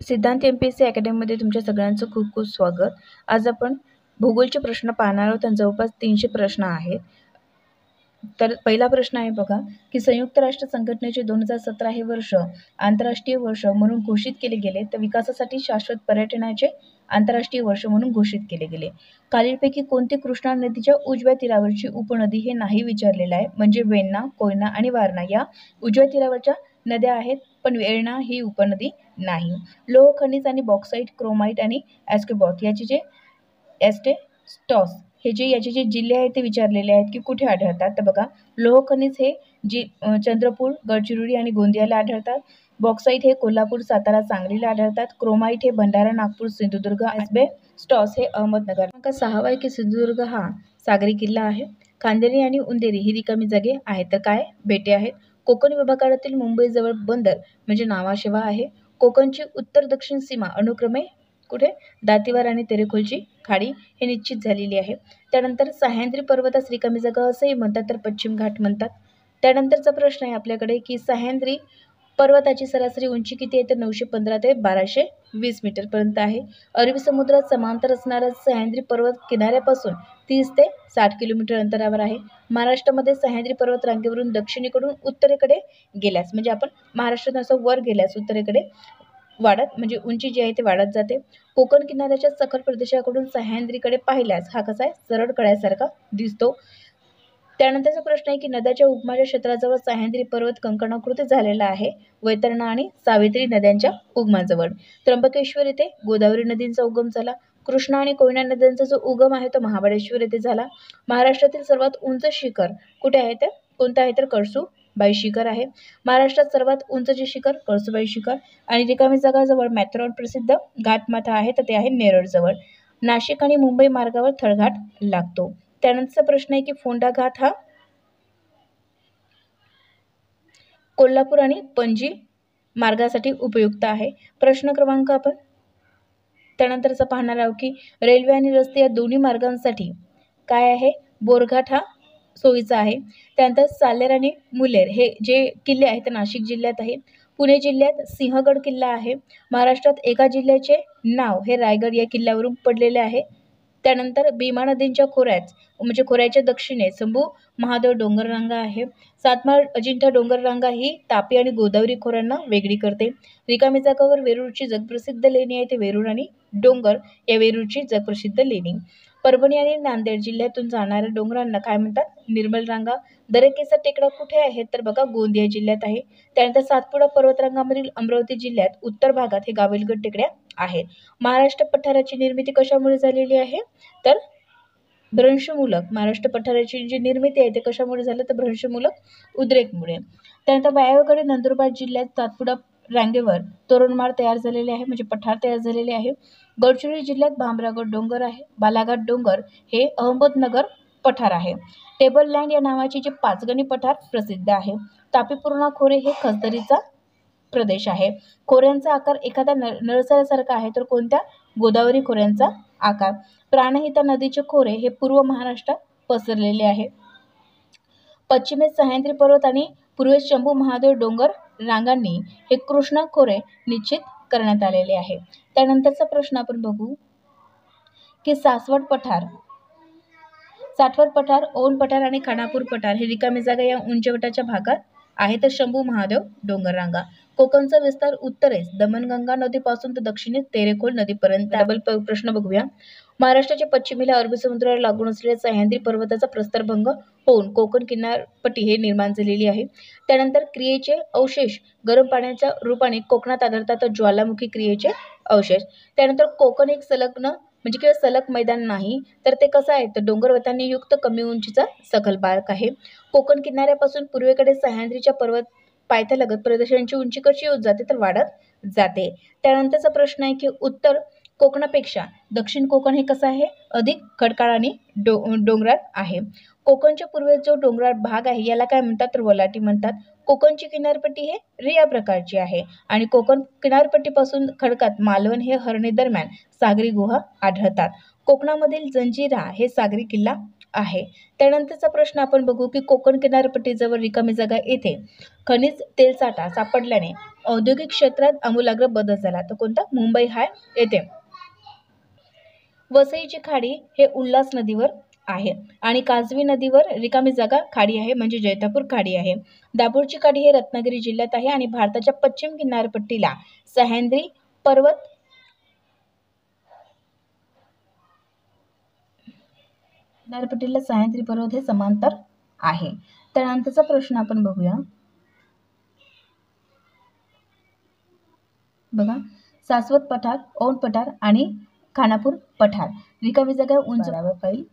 सिद्धांत MPSC अकॅडमीमध्ये तुमच्या सगळ्यांचं खूप खूप स्वागत। आज आपण भूगोलचे प्रश्न पाहणार आहोत आणि जवळपास 300 प्रश्न आहेत। तर पहिला प्रश्न आहे बघा की संयुक्त राष्ट्र संघटनेचे 2017 हे वर्ष आंतरराष्ट्रीय वर्ष म्हणून घोषित केले गेले, तर विकासासाठी शाश्वत पर्यटनाचे आंतरराष्ट्रीय वर्ष म्हणून घोषित केले गेले। खालीलपैकी कोणती कृष्णा नदीच्या उजव्या तीरावरची उपनदी हे नाही विचारलेलं आहे, म्हणजे वेण्णा, कोयना आणि वारणा या उजव्या तीरावरच्या नद्या आहेत, पण वेण्णा ही उपनदी नाही। लोह खनिज आणि बॉक्साइट, क्रोमाइट आणि ॲस्कॉर्बिक याचे जे एस्बेस्टॉस हे जे याचे जे जिल्हे आहेत ते विचारलेले आहेत की कुठे आढळतात। तर बघा, लोह खनिज हे चंद्रपूर, गडचिरोली आणि गोंदियाला आढळतात। बॉक्साइट हे कोल्हापूर, सातारा, सांगलीला आढळतात। क्रोमाइट हे भंडारा, नागपूर, सिंधुदुर्ग, ॲस्बेस्टॉस हे अहमदनगर। 6वा आहे की सिंधुदुर्ग हा सागरी किल्ला आहे। खांदेरी आणि उंदेरी ही रिकामी जागे आहेत, तर काय बेटे आहेत। कोकण विभागातील मुंबईजवळ बंदर म्हणजे नावाशेवा आहे। कोकणची उत्तर दक्षिण सीमा अनुक्रमे कुठे दातीवार आणि तेरेखोलची खाडी हे निश्चित झालेली आहे। त्यानंतर सह्याद्री पर्वतास रिकामी जागा असेही म्हणतात, तर पश्चिम घाट म्हणतात। त्यानंतरचा प्रश्न आहे आपल्याकडे की सह्याद्री पर्वताची सरासरी उंची किती आहे, तर 915 ते 1220 मीटर पर्यंत आहे। अरबी समुद्रात समांतर असणारा सह्याद्री पर्वत किनाऱ्यापासून 30 ते 60 किलोमीटर अंतरावर आहे। महाराष्ट्रामध्ये सह्याद्री पर्वत रांगेवरून दक्षिणेकडून उत्तरेकडे गेल्यास, म्हणजे आपण महाराष्ट्रात असं वर गेल्यास उत्तरेकडे वाढत, म्हणजे उंची जी आहे ते वाढत जाते। कोकण किनाऱ्याच्या सखल प्रदेशाकडून सह्याद्रीकडे पाहिल्यास हा कसा आहे, सरळ कळ्यासारखा दिसतो। त्यानंतरचा प्रश्न आहे की नद्याच्या उगमाच्या क्षेत्राजवळ सह्याद्री पर्वत कंकणाकृती झालेला आहे, वैतरणा आणि सावित्री नद्यांच्या उगमाजवळ। त्र्यंबकेश्वर येथे गोदावरी नदींचा उगम झाला। कृष्णा आणि कोयना नद्यांचा जो उगम आहे तो महाबळेश्वर येथे झाला। महाराष्ट्रातील सर्वात उंच शिखर कुठे आहे, तर कोणतं आहे, तर कळसूबाई शिखर आहे। महाराष्ट्रात सर्वात उंच जे शिखर कळसूबाई शिखर। आणि रिकामी जागाजवळ मॅथेरॉन प्रसिद्ध घाटमाथा आहे, तर ते आहे नेरळ जवळ। नाशिक आणि मुंबई मार्गावर थळघाट लागतो। त्यानंतरचा प्रश्न आहे की फोंडा घाट हा कोल्हापूर आणि पणजी मार्गासाठी उपयुक्त आहे। प्रश्न क्रमांक आपण त्यानंतरचा पाहणार आहोत की रेल्वे आणि रस्ते या दोन्ही मार्गांसाठी काय आहे, बोरघाट हा सोयीचा आहे। त्यानंतर सालेर आणि मुलेर हे जे किल्ले आहेत ते नाशिक जिल्ह्यात आहे। पुणे जिल्ह्यात सिंहगड किल्ला आहे। महाराष्ट्रात एका जिल्ह्याचे नाव हे रायगड या किल्ल्यावरून पडलेले आहे। त्यानंतर भीमा नदींच्या खोऱ्यात म्हणजे खोऱ्याच्या दक्षिणेस शंभू महादेव डोंगररांगा आहे। सातमाळ अजिंठा डोंगररांगा ही तापी आणि गोदावरी खोऱ्यांना वेगळी करते। रिकामी जागावर वेरूळची जगप्रसिद्ध लेणी आहे, ते वेरूळ आणि डोंगर या वेरूळची जगप्रसिद्ध लेणी। परभणी आणि नांदेड जिल्ह्यातून जाणाऱ्या डोंगरांना काय म्हणतात, निर्मल रांगा। दरेकेचा टेकडा कुठे आहे, तर बघा गोंदिया जिल्ह्यात आहे। त्यानंतर सातपुडा पर्वतरांगामधील अमरावती जिल्ह्यात उत्तर भागात हे गाविलगड टेकड्या आहेत। महाराष्ट्र पठाराची निर्मिती कशामुळे झालेली आहे, तर भ्रंशमूलक। महाराष्ट्र पठाराची जी निर्मिती आहे ते कशामुळे झालं, तर भ्रंशमूलक उद्रेकमुळे। त्यानंतर वायव्येकडे नंदुरबार जिल्ह्यात सातपुडा रांगेवर तोरणमाळ तयार झालेले आहे, म्हणजे पठार तयार झालेले आहे। गडचिरोली जिल्ह्यात भामरागड डोंगर आहे। बालाघाट डोंगर हे अहमदनगर पठार आहे। टेबल लँड या नावाचे जे पाचगणी पठार प्रसिद्ध आहे। तापी पूर्णा खोरे हे खसदरीचा प्रदेश आहे। खोऱ्यांचा आकार एखादा नळसऱ्यासारखा आहे, तर कोणत्या, गोदावरी खोऱ्यांचा आकार। प्राणहिता नदीचे खोरे हे पूर्व महाराष्ट्रात पसरलेले आहे। पश्चिमेस सह्याद्री पर्वत आणि पूर्वेस शंभू महादेव डोंगर रांगांनी हे कृष्णा खोरे निश्चित करण्यात आलेले आहे। त्यानंतरचा प्रश्न आपण बघू की सासवड पठार, ओन पठार आणि खानापूर पठार हे रिकामी जागा या उंचवट्याच्या भागात आहे, तर शंभू महादेव डोंगर रांगा। कोकणचा विस्तार उत्तरेस दमणगंगा नदीपासून तर दक्षिणेस तेरेखोल नदीपर्यंत। डबल प्रश्न बघूया। महाराष्ट्राच्या पश्चिमेला अरबी समुद्राला लागून असलेल्या सह्याद्री पर्वताचा प्रस्तरभंग होऊन कोकण किनारपट्टी हे निर्माण झालेली आहे। त्यानंतर क्रियेचे अवशेष गरम पाण्याच्या रूपाने कोकणात आढळतात, तर ज्वालामुखी क्रियेचे अवशेष। त्यानंतर कोकण एक संलग्न म्हणजे किंवा सलग मैदान नाही, तर ते कसं आहे, तर डोंगरवतांनी युक्त कमी उंचीचा सखल भाग आहे। कोकण किनाऱ्यापासून पूर्वेकडे सह्याद्रीच्या पर्वत पायथ्यालगत प्रदेशांची उंची कशी होत जाते, तर वाढत जाते। त्यानंतरचा प्रश्न आहे की उत्तर कोकणापेक्षा दक्षिण कोकण हे कसं आहे, अधिक खडकाळ आणि डोंगराळ आहे। कोकणच्या पूर्वेस जो डोंगराळ भाग आहे याला काय म्हणतात तर वलाटी म्हणतात. कोकणची किनारपट्टी हे रिया प्रकारची आहे आणि कोकण किनारपट्टीपासून खडकात मालवण हे हरणे दरम्यान सागरी गुहा आढळतात. कोकणामधील जंजिरा हे सागरी किल्ला आहे. त्यानंतरचा प्रश्न आपण बघू की कोकण किनारपट्टीजवळ रिकामी जागा येथे खनिज तेलसाठा सापडल्याने औद्योगिक क्षेत्रात आमूलाग्र बदल झाला. तर कोणता? मुंबई हाय येथे. वसईची खाडी हे उल्हास नदीवर आहे आणि काजवी नदीवर रिकामी जागा खाडी आहे म्हणजे जैतापूर खाडी आहे. दाभोळची खाडी हे रत्नागिरी जिल्ह्यात आहे आणि भारताच्या पश्चिम किनारपट्टीला सह्याद्री पर्वत हे समांतर आहे. त्यानंतरचा प्रश्न आपण बघूया. बघा, सासवत पठार, औंध पठार आणि खानापूर पठार रिकामी जागा उंच पाहिजे.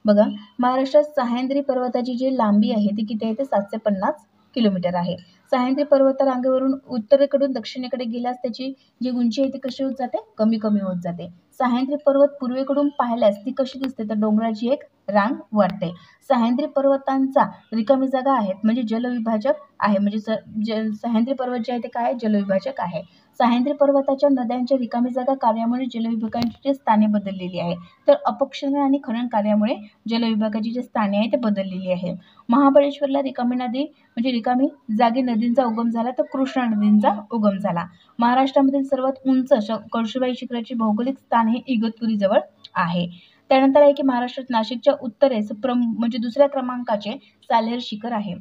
बघा, महाराष्ट्रात सह्याद्री पर्वताची जी लांबी आहे ती किती आहे? ते 750 किलोमीटर आहे. सह्याद्री पर्वत रांगेवरून उत्तरेकडून दक्षिणेकडे गेल्यास त्याची जी उंची आहे ती कशी होत जाते? कमी कमी होत जाते. सह्याद्री पर्वत पूर्वेकडून पाहिल्यास ती कशी दिसते? तर डोंगराची एक रांग वाटते. सह्याद्री पर्वतांचा रिकामी जागा आहेत म्हणजे जलविभाजक आहे. म्हणजे सह्याद्री पर्वत जे आहे ते काय? जलविभाजक आहे. सह्याद्री पर्वताच्या नद्यांच्या रिकामी जागा कार्यामुळे जलविभागाची स्थाने बदललेली आहे. तर अपक्षलन आणि खनन कार्यामुळे जलविभागाची जी स्थाने आहे ते बदललेली आहे. महाबळेश्वरला रिकामी नदी म्हणजे रिकामी जागी नदींचा उगम झाला तर कृष्णा नदींचा उगम झाला. महाराष्ट्रामधील सर्वात उंच कळसुबाई शिखराचे भौगोलिक स्थान हे इगतपुरी जवळ आहे. त्यानंतर आहे की महाराष्ट्रात नाशिकच्या उत्तरेस म्हणजे दुसऱ्या क्रमांकाचे साल्हेर शिखर आहे.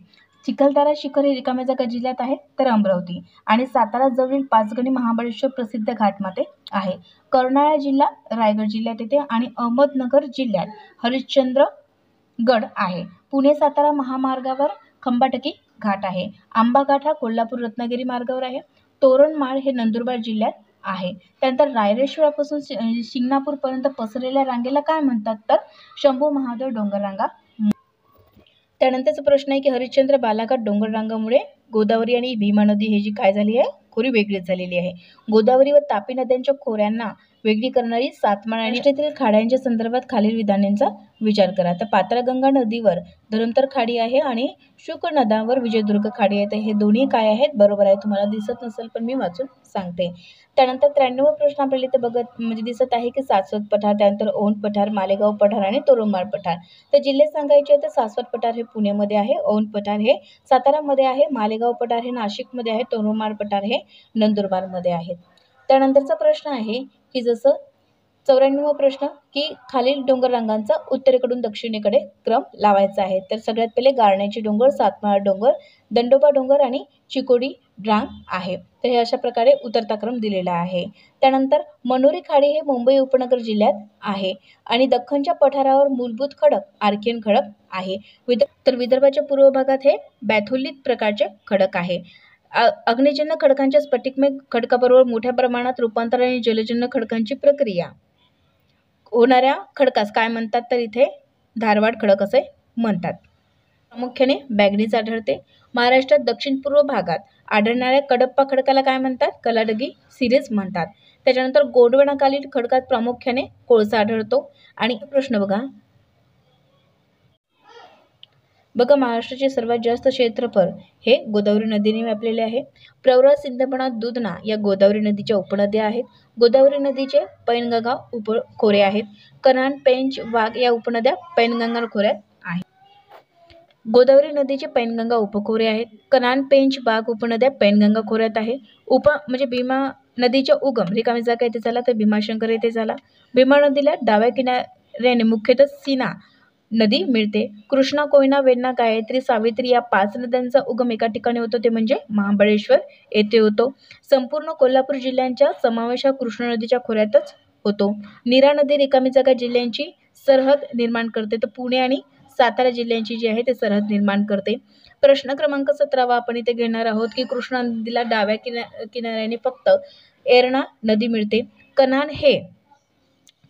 चिखलदरा शिखर हे रिकाम्या जागा जिल्ह्यात आहे तर अमरावती. आणि सातारा जवळील पाचगणी महाबळेश्वर प्रसिद्ध घाटमाते आहे. कर्नाळा जिल्हा रायगड जिल्ह्यात येते आणि अहमदनगर जिल्ह्यात हरिश्चंद्रगड आहे. पुणे सातारा महामार्गावर खंबाटकी घाट आहे. आंबा घाट हा कोल्हापूर रत्नागिरी मार्गावर आहे. तोरणमाळ हे नंदुरबार जिल्ह्यात आहे. त्यानंतर रायरेश्वरापासून शिंगणापूर पर्यंत पसरलेल्या रांगेला काय म्हणतात? तर शंभू महादेव डोंगररांगा. त्यानंतरचा प्रश्न आहे की हरिश्चंद्र बालाघाट डोंगररांगामुळे गोदावरी आणि भीमा नदी ही जी काय झाली आहे? खोरी वेगळीच झालेली आहे. गोदावरी व तापी नद्यांच्या खोऱ्यांना वेगळी करणारी सातमाळ आणि महाराष्ट्रातील खाड्यांच्या संदर्भात खालील विधानांचा विचार करा. तर पाताळगंगा नदीवर धरमतर खाडी आहे आणि शुक नद्यांवर विजयदुर्ग खाडी आहे. तर हे दोन्ही काय आहेत? बरोबर आहे. तुम्हाला दिसत नसेल पण मी वाचून सांगते. त्यानंतर 93 प्रश्न आपल्याला इथे बघत म्हणजे दिसत आहे की सासवत पठार, त्यानंतर औंध पठार, मालेगाव पठार आणि तोरणमाळ पठार. तर जिल्हे सांगायचे तर सासवत पठार हे पुण्यामध्ये आहे, औंध पठार हे सातारामध्ये आहे, मालेगाव पठार हे नाशिकमध्ये आहे, तोरणमाळ पठार हे नंदुरबारमध्ये आहेत. त्यानंतरचा प्रश्न आहे की जसं 94 प्रश्न की खालील डोंगर रांगांचा उत्तरेकडून दक्षिणेकडे क्रम लावायचा आहे. तर सगळ्यात पहिले गारण्याची डोंगर, सातमाळ डोंगर, दंडोबा डोंगर आणि चिकोडी रांग आहे. तर हे अशा प्रकारे उतरता क्रम दिलेला आहे. त्यानंतर मनोरी खाडी हे मुंबई उपनगर जिल्ह्यात आहे आणि दख्खनच्या पठारावर मूलभूत खडक आर्कियन खडक आहे. तर विदर्भाच्या पूर्व भागात हे बॅथोलित प्रकारचे खडक आहे. अग्निजन्य खडकांच्या स्फटिकमय खडकाबरोबर मोठ्या प्रमाणात रूपांतर आणि जलजन्य खडकांची प्रक्रिया होणाऱ्या खडकास काय म्हणतात? तर इथे धारवाड खडक असे म्हणतात. प्रामुख्याने मॅंगनीज आढळते. महाराष्ट्रात दक्षिण पूर्व भागात आढळणाऱ्या कडप्पा खडकाला काय म्हणतात? कलाडगी सिरीज म्हणतात. त्याच्यानंतर गोंडवणाखालील खडकात प्रामुख्याने कोळसा आढळतो. आणि प्रश्न बघा, महाराष्ट्राचे सर्वात जास्त क्षेत्रफळ हे गोदावरी नदीने व्यापलेले आहे. प्रवरा, सिंदफणा, दुधना या गोदावरी नदीच्या उपनद्या आहेत. गोदावरी नदीचे पैनगंगा उपखोरे आहेत. कन्हान, पेंच, वाघ या उपनद्या पैनगंगा खोऱ्यात आहेत. गोदावरी नदीचे पैनगंगा उपखोरे आहेत. कन्हान, पेंच, वाघ उपनद्या पैनगंगा खोऱ्यात आहे. म्हणजे भीमा नदीच्या उगम रिकामी जागा येथे झाला तर भीमाशंकर येथे झाला. भीमा नदीला डाव्या किनाऱ्याने मुख्यतः सीना नदी मिळते. कृष्णा, कोयना, वेण्णा, गायत्री, सावित्री या 5 नद्यांचा उगम एका ठिकाणी होतो ते म्हणजे महाबळेश्वर येथे होतो. संपूर्ण कोल्हापूर जिल्ह्यांचा समावेश हा कृष्णा नदीच्या खोऱ्यातच होतो. नीरा नदी रिकामी जागा जिल्ह्यांची सरहद निर्माण करते. तर पुणे आणि सातारा जिल्ह्यांची जी आहे ते सरहद निर्माण करते. प्रश्न क्रमांक 17 आपण इथे घेणार आहोत की कृष्णा नदीला डाव्या किनाऱ्याने फक्त एरणा नदी मिळते. कन्हान हे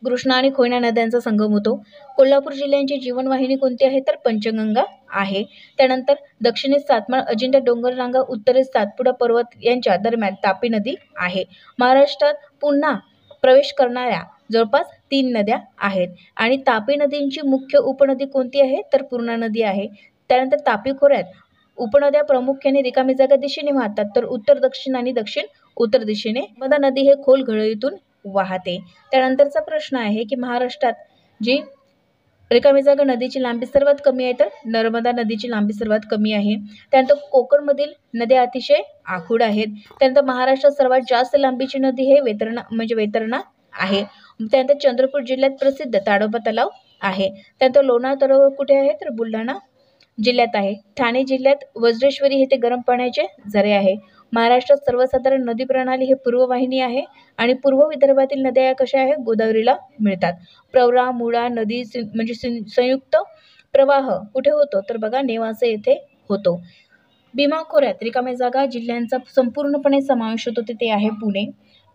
कृष्णा आणि कोयना नद्यांचा संगम होतो. कोल्हापूर जिल्ह्यांची जीवनवाहिनी कोणती आहे? तर पंचगंगा आहे. त्यानंतर दक्षिणेस सातमाळ, अजिंठा डोंगररांगा, उत्तरेस सातपुडा पर्वत यांच्या दरम्यान तापी नदी आहे. महाराष्ट्रात पुन्हा प्रवेश करणाऱ्या जवळपास 3 नद्या आहेत आणि तापी नदींची मुख्य उपनदी कोणती आहे तर पूर्णा नदी आहे. त्यानंतर तापी खोऱ्यात उपनद्या प्रामुख्याने रिकामी जागा दिशेने वाहतात, तर उत्तर दक्षिण आणि दक्षिण उत्तर दिशेने. नर्मदा नदी हे खोल घळईतून वाहते. त्यानंतरचा प्रश्न आहे की महाराष्ट्रात जी रिकामी जागा नदीची लांबी सर्वात कमी आहे तर नर्मदा नदीची लांबी सर्वात कमी आहे. त्यानंतर कोकणमधील नद्या अतिशय आखूड आहेत. त्यानंतर महाराष्ट्रात सर्वात जास्त लांबीची नदी हे वैतरणा आहे. त्यानंतर चंद्रपूर जिल्ह्यात प्रसिद्ध ताडोबा तलाव आहे. त्यानंतर लोणार तलाव कुठे आहे तर बुलढाणा जिल्ह्यात आहे. ठाणे जिल्ह्यात वज्रेश्वरी येथे गरम पाण्याचे झरे आहे. महाराष्ट्रात सर्वसाधारण नदी प्रणाली हे पूर्व वाहिनी आहे आणि पूर्व विदर्भातील नद्या या कशा आहेत गोदावरीला मिळतात. प्रवरा मुळा नदी संयुक्त प्रवाह कुठे होतो तर बघा नेवासे येथे होतो. भीमा खोऱ्यात रिकाम्या जागा जिल्ह्यांचा संपूर्णपणे समावेश होतो ते आहे पुणे.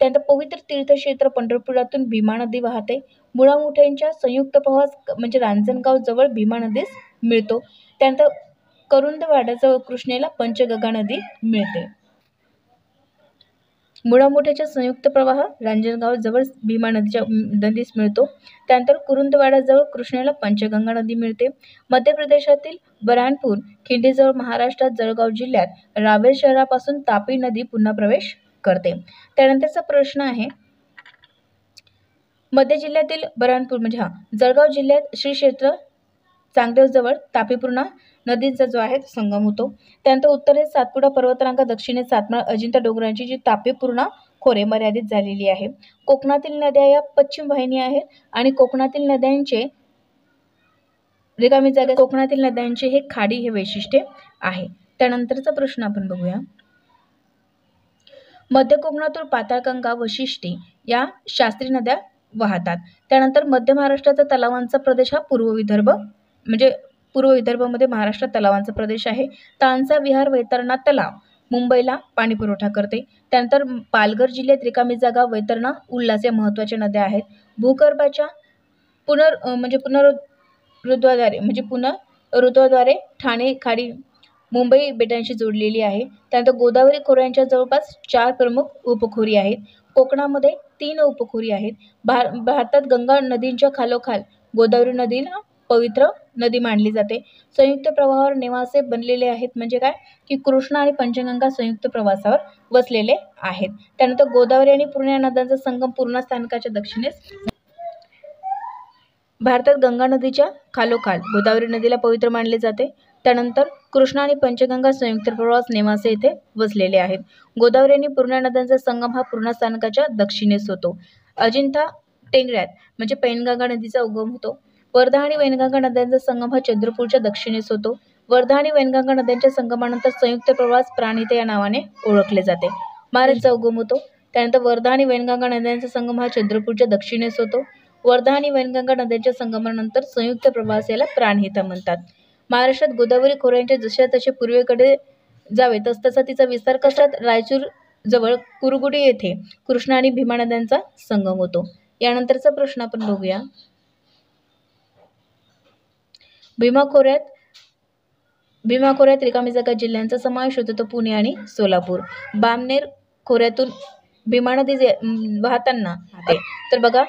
त्यानंतर पवित्र तीर्थक्षेत्र पंढरपुरातून भीमा नदी वाहते. मुळामुठ्यांच्या संयुक्त प्रवाह रांजणगाव जवळ भीमा नदीस मिळतो. त्यानंतर करुंदवाडाजवळ कृष्णेला पंचगंगा नदी मिळते. मुळामुठ्याच्या संयुक्त प्रवाह रांजणगाव जवळ भीमा नदीस मिळतो. त्यानंतर कुरुंदवाडाजवळ कृष्णेला पंचगंगा नदी मिळते. मध्य प्रदेशातील बऱ्हाणपूर खिंडीजवळ महाराष्ट्रात जळगाव जिल्ह्यात रावेर शहरापासून तापी नदी पुन्हा प्रवेश करते. त्यानंतरचा प्रश्न आहे मध्य जिल्ह्यातील बऱ्हाणपूर जळगाव जिल्ह्यात श्री क्षेत्र चांगदेवजवळ तापी पूर्णा नदीचा जो आहे संगम होतो. त्यानंतर उत्तरेस सातपुडा पर्वतरांगा, दक्षिणेस सातमाळ अजिंठा डोंगरांची जी तापी पूर्णा खोरे मर्यादित झालेली आहे. कोकणातील नद्या या पश्चिम वाहिनी आहेत आणि कोकणातील नद्यांचे रिकामी जागा कोकणातील नद्यांचे हे खाडी हे वैशिष्ट्य आहे. त्यानंतरचा प्रश्न आपण बघूया. मध्य कोकणातून पाताळगंगा, वशिष्ठी या शास्त्री नद्या वाहतात. त्यानंतर मध्य महाराष्ट्राचा तलावांचा प्रदेश हा पूर्व विदर्भामध्ये महाराष्ट्रात तलावांचा प्रदेश आहे. तानसा विहार वैतरणा तलाव मुंबईला पाणी पुरवठा करते. त्यानंतर पालघर जिल्ह्यात रिकामी जागा वैतरणा उल्हास या महत्त्वाच्या नद्या आहेत. भूगर्भाच्या पुनरुद्वाराद्वारे ठाणे खाडी मुंबई बेटांशी जोडलेली आहे. त्यानंतर गोदावरी खोऱ्यांच्या जवळपास 4 प्रमुख उपखोरी आहेत. कोकणामध्ये 3 उपखोरी आहेत. भारतात गंगा नदींच्या खालोखाल गोदावरी नदीला पवित्र नदी मानली जाते. संयुक्त प्रवाहावर नेवासे बनलेले आहेत काय की कृष्णा आणि पंचगंगा संयुक्त प्रवासावर वसलेले आहेत. त्यानंतर गोदावरी आणि पूर्णा नद्यांचा संगम पूर्णा स्थानकाच्या दक्षिणेस. भारतात गंगा नदीच्या खालोखाल गोदावरी नदीला पवित्र मानले जाते. त्यानंतर कृष्णा आणि पंचगंगा संयुक्त प्रवास नेवासे येथे वसलेले आहेत. गोदावरी आणि पूर्णा नद्यांचा संगम हा पूर्णा स्थानकाच्या दक्षिणेस होतो. अजिंठा टेंगऱ्यात पैनगंगा नदीचा उगम होतो. वर्धा आणि वैनगंगा नद्यांचा संगम हा चंद्रपूरच्या दक्षिणेस होतो. वर्धा आणि वैनगंगा नद्यांच्या संगमानंतर संयुक्त प्रवास प्राणहिता या नावाने ओळखले जाते. महाराजचा उगम होतो. त्यानंतर वर्धा आणि वैनगंगा नद्यांचा संगम हा चंद्रपूरच्या दक्षिणेस होतो. वर्धा आणि वैनगंगा नद्यांच्या संगमानंतर संयुक्त प्रवास याला प्राणहिता म्हणतात. महाराष्ट्रात गोदावरी खोऱ्यांच्या जशा तसे पूर्वेकडे जावे तसतसा तिचा विस्तार करतात. रायचूर जवळ कुरगुडी येथे कृष्णा आणि भीमा नद्यांचा संगम होतो. यानंतरचा प्रश्न आपण बघूया. भीमा खोऱ्यात रिकामी जागा जिल्ह्यांचा समावेश होतो तो पुणे आणि सोलापूर. बामनेर खोऱ्यातून भीमा नदी वाहताना तर बघा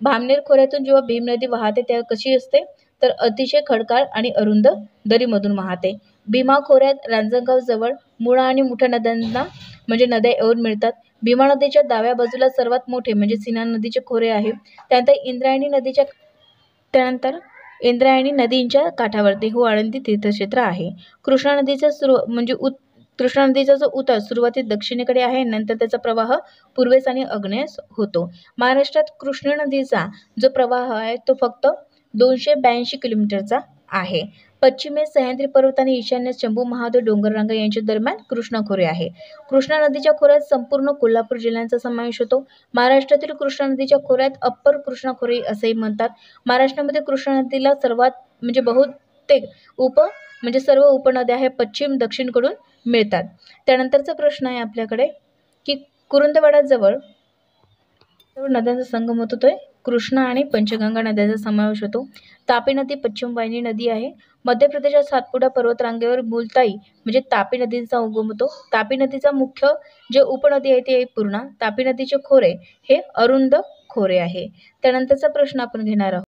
बामनेर खोऱ्यातून जेव्हा भीम नदी वाहते तेव्हा कशी असते तर अतिशय खडकाळ आणि अरुंद दरीमधून वाहते. भीमा खोऱ्यात रांजणगाव जवळ मुळा आणि मुठा नद्यांना नद्या येऊन मिळतात. भीमा नदीच्या डाव्या बाजूला सर्वात मोठे सीना नदीचे खोरे आहे. त्यानंतर इंद्रायणी नदीच्या काठावरती हो आळंदी तीर्थक्षेत्र आहे. कृष्णा नदीचा जो उतार सुरुवातीत दक्षिणेकडे आहे, नंतर त्याचा प्रवाह पूर्वेस आणि आग्नेयेस होतो. महाराष्ट्रात कृष्णा नदीचा जो प्रवाह आहे तो फक्त 282 किलोमीटरचा आहे. पश्चिमेस सह्याद्री पर्वत आणि ईशान्येस शंभू महादेव डोंगररांगा यांच्या दरम्यान कृष्णा खोरे आहे. कृष्णा नदीच्या खोऱ्यात संपूर्ण कोल्हापूर जिल्ह्यांचा समावेश होतो. महाराष्ट्रातील कृष्णा नदीच्या खोऱ्यात अप्पर कृष्णा खोरे असेही म्हणतात. महाराष्ट्रामध्ये कृष्णा नदीला सर्वात बहुतेक सर्व उपनद्या हे पश्चिम दक्षिणकडून मिळतात. त्यानंतरचा प्रश्न आहे आपल्याकडे की कुरुंदवाडाजवळ नद्यांचा संगम होतो तो कृष्णा आणि पंचगंगा नद्यांचा समावेश होतो. तापी नदी पश्चिम वाहिनी नदी आहे. मध्य प्रदेशात सातपुडा पर्वतरांगेवर मुलताई तापी नदीचा उगम होतो. तापी नदीचा मुख्य जे उपनदी आहे ती पूर्णा. तापी नदीचे खोरे हे अरुंद खोरे आहे. त्यानंतरचा प्रश्न आपण घेणार आहोत.